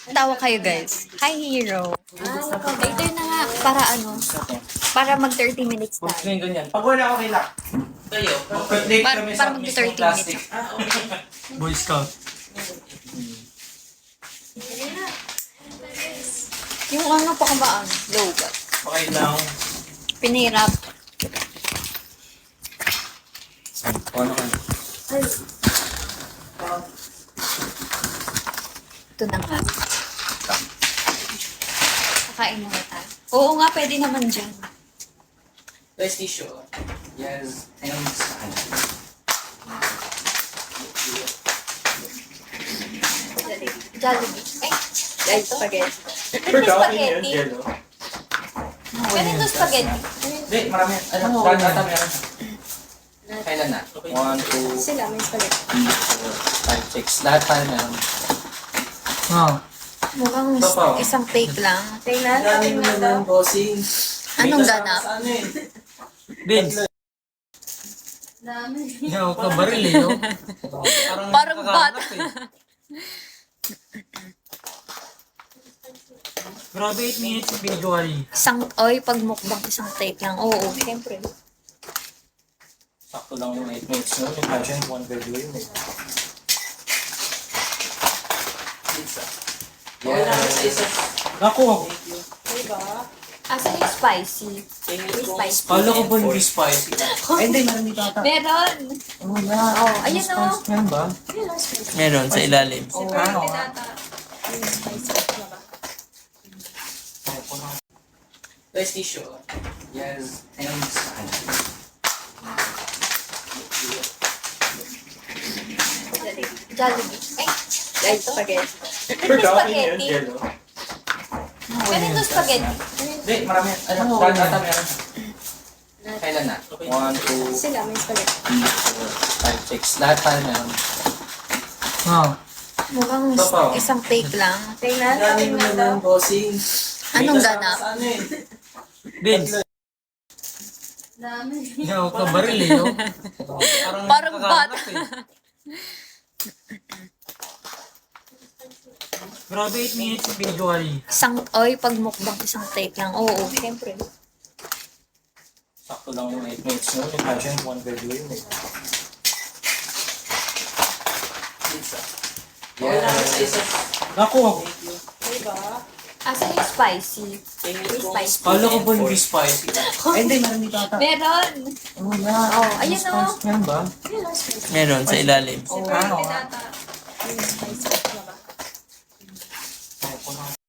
Tawa kayo guys. Hi Hero. Later na nga. Para mag 30 minutes tayo. Ngayon ganyan. Pag wala ako relax. Kayo, mag-plate kami Para sa mag mismong 30 plastic. minutes. Boy Scout. Yung ano pa kabaan? Lobat. Okay lang. Pinirap. Ano ka? Ito na nga. Kakain muna tayo. Oo nga, pwede naman dyan. Guys, tissue. Yes. And Jollibee. Ay, spaghetti. Pero Spaghetti. yellow. Ganito spaghetti. Hindi, marami. Ano, data meron. Kailan na? 1, 2, Sila, may spaghetti. 3, 4, 5, 6. Lahat tayo meron. Oh. Mukhang Ito pa. isang fake lang. Dami mo naman, bossing. Anong ganap? Ano eh? Vince. Yaw ka baril eh, no? Parang nakakahanap bata. eh. Grabe 8 minutes individually. Pag mukbang isang take lang. Oo, siyempre. Sakto lang yung 8 minutes no? Yung passion, one video yun eh. Pizza. Yes. Ako, Asan yung spicy? May spicy. kala ko ba hindi spicy? Ay, hindi, meron dito ata. Meron. Ano na? Oh, ayun o. Meron ba? Meron, sa ilalim. Oo, ano nga. Guys, tissue. Yes. And Jollibee. Ay, spaghetti. Pero Spaghetti. yellow. Ganito spaghetti. Hindi, marami. Ano, data meron. Kailan na? 1, 2, Sila, may spaghetti. 3, 4, 5, 6. Lahat tayo meron. Oh. Mukhang Ito pa. isang fake lang. Dami mo naman, bossing. Anong ganap? Ano eh? Vince. Yaw ka baril eh, no? Parang nakakahanap bata. eh. Grabe 8 minutes individually. Pag mukbang isang take lang. Oo, siyempre. Sakto lang yung 8 minutes no? Yung passion, one video yun eh. Pizza. Yes. Ako, Asan yung spicy? May spicy. kala ko ba hindi spicy? Ay, hindi, meron dito ata. Meron. Ano na? Oh, ayun o. Meron ba? Meron, sa ilalim. Oo, ano nga. May spicy.